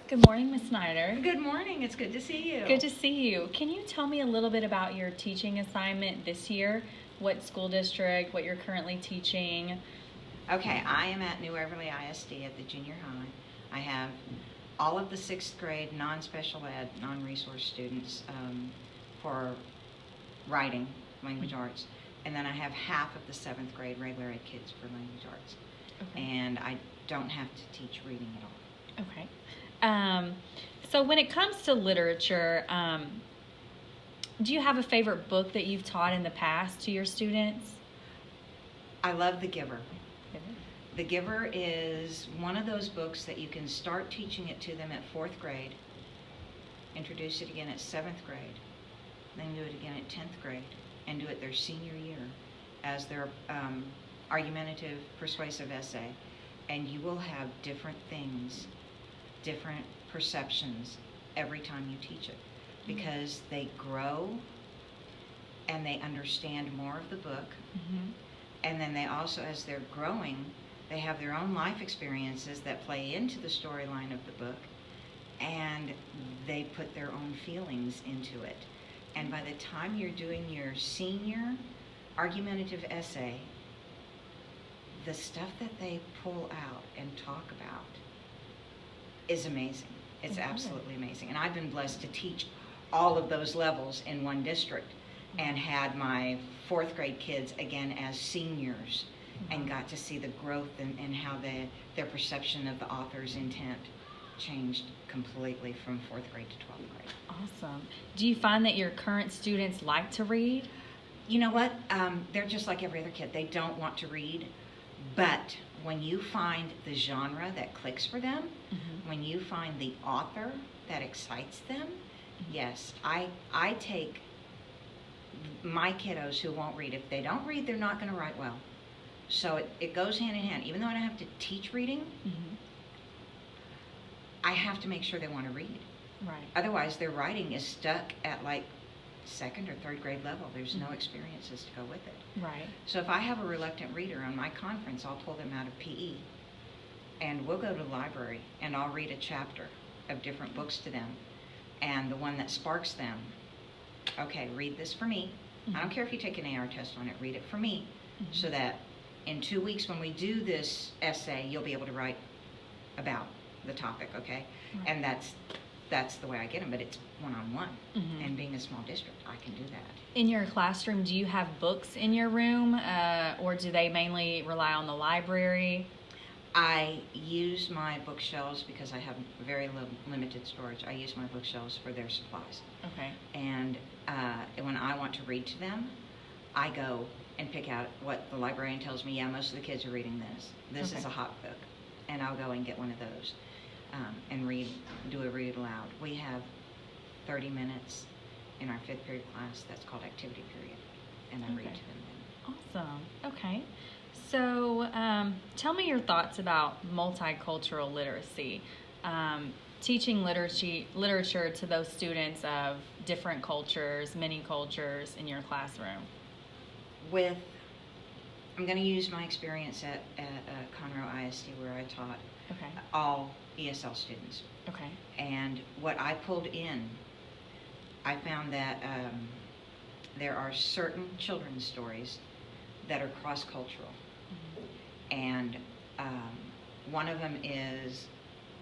Good morning, Ms. Snyder. Good morning. It's good to see you. Good to see you. Can you tell me a little bit about your teaching assignment this year? What school district, what you're currently teaching? Okay, I am at New Everly ISD at the junior high. I have all of the 6th grade non-special ed, non-resource students for writing, language arts. And then I have half of the 7th grade regular ed kids for language arts. Okay. And I don't have to teach reading at all. Okay. So when it comes to literature, do you have a favorite book that you've taught in the past to your students? I love The Giver. The Giver is one of those books that you can start teaching it to them at 4th grade, introduce it again at 7th grade, then do it again at 10th grade, and do it their senior year as their argumentative, persuasive essay. And you will have different things, different perceptions every time you teach it, because they grow and they understand more of the book. Mm-hmm. And then they also, as they're growing, they have their own life experiences that play into the storyline of the book, and they put their own feelings into it. And by the time you're doing your senior argumentative essay, the stuff that they pull out and talk about is amazing. It's absolutely amazing. And I've been blessed to teach all of those levels in one district, and had my 4th grade kids again as seniors, and got to see the growth and how their perception of the author's intent changed completely from 4th grade to 12th grade. Awesome. Do you find that your current students like to read? You know what? They're just like every other kid. They don't want to read, but when you find the genre that clicks for them, when you find the author that excites them, yes, I take my kiddos who won't read. If they don't read, they're not going to write well. So it goes hand in hand. Even though I don't have to teach reading, I have to make sure they want to read. Right. Otherwise, their writing is stuck at like 2nd or 3rd grade level. There's no experiences to go with it. Right. So if I have a reluctant reader on my conference, I'll pull them out of PE, and we'll go to the library, and I'll read a chapter of different books to them, and the one that sparks them, okay, read this for me. I don't care if you take an AR test on it, read it for me, so that in 2 weeks when we do this essay, you'll be able to write about the topic, okay? Right. And that's the way I get them, but it's one-on-one. And being a small district, I can do that. In your classroom, do you have books in your room, or do they mainly rely on the library? I use my bookshelves because I have very limited storage. I use my bookshelves for their supplies. Okay. And when I want to read to them, I go and pick out what the librarian tells me, yeah, most of the kids are reading this. This is a hot book. And I'll go and get one of those and do a read aloud. We have 30 minutes in our 5th period class that's called activity period, and I read to them then. Awesome. Okay. So tell me your thoughts about multicultural literacy. Teaching literature to those students of different cultures, many cultures in your classroom. I'm going to use my experience at Conroe ISD, where I taught all ESL students. Okay. And what I pulled in, I found that there are certain children's stories that are cross-cultural. And one of them is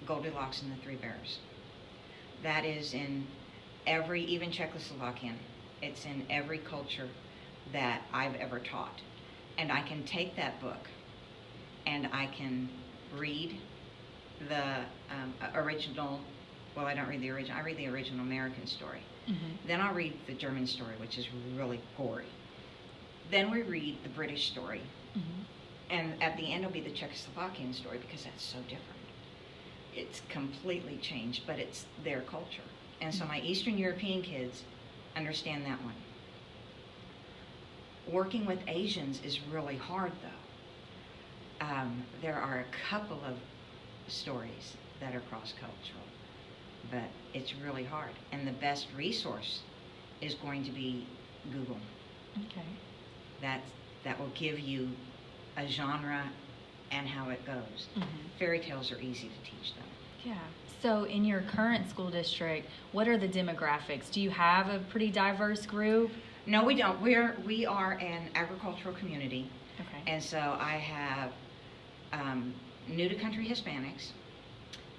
Goldilocks and the Three Bears. That is in every, even Czechoslovakian, it's in every culture that I've ever taught. And I can take that book and I can read the original, well, I don't read the original, I read the original American story. Then I'll read the German story, which is really gory. Then we read the British story. And at the end will be the Czechoslovakian story, because that's so different. It's completely changed, but it's their culture. And so my Eastern European kids understand that one. Working with Asians is really hard, though. There are a couple of stories that are cross-cultural, but it's really hard. And the best resource is going to be Google. Okay. That will give you a genre and how it goes. Fairy tales are easy to teach them. Yeah. So in your current school district, what are the demographics? Do you have a pretty diverse group? No, we don't. We are an agricultural community. Okay. And so I have new to country Hispanics,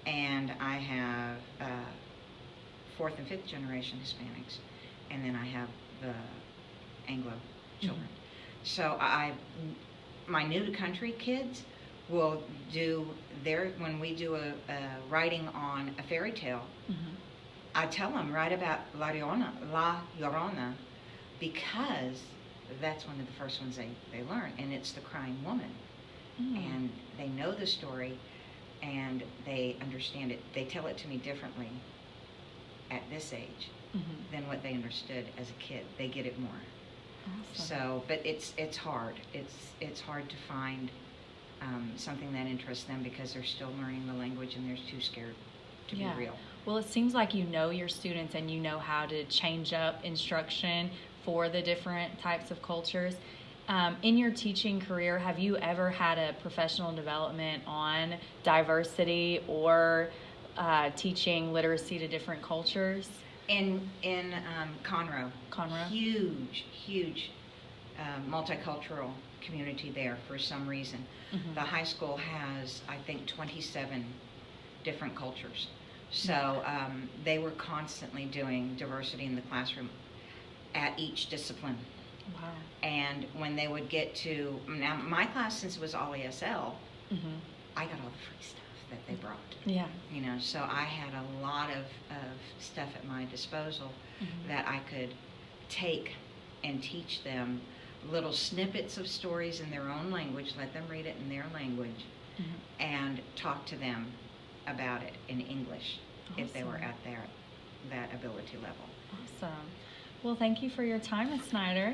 and I have fourth and fifth generation Hispanics, and then I have the Anglo children. So my new to country kids will do when we do a writing on a fairy tale, I tell them write about La Llorona, because that's one of the first ones they learn, and it's the crying woman. And they know the story, and they understand it. They tell it to me differently at this age than what they understood as a kid. They get it more. Awesome. So, but it's hard. It's hard to find something that interests them, because they're still learning the language and they're too scared to be real. Well, it seems like you know your students and you know how to change up instruction for the different types of cultures. In your teaching career, have you ever had a professional development on diversity or teaching literacy to different cultures? In Conroe, Conroe? Huge multicultural community there for some reason. The high school has, I think, 27 different cultures. So they were constantly doing diversity in the classroom at each discipline. Wow. And when they would get to, now my class, since it was all ESL, I got all the free stuff that they brought. Yeah. You know, so I had a lot of stuff at my disposal that I could take and teach them little snippets of stories in their own language, let them read it in their language, and talk to them about it in English if they were at that ability level. Awesome. Well, thank you for your time, Ms. Snyder.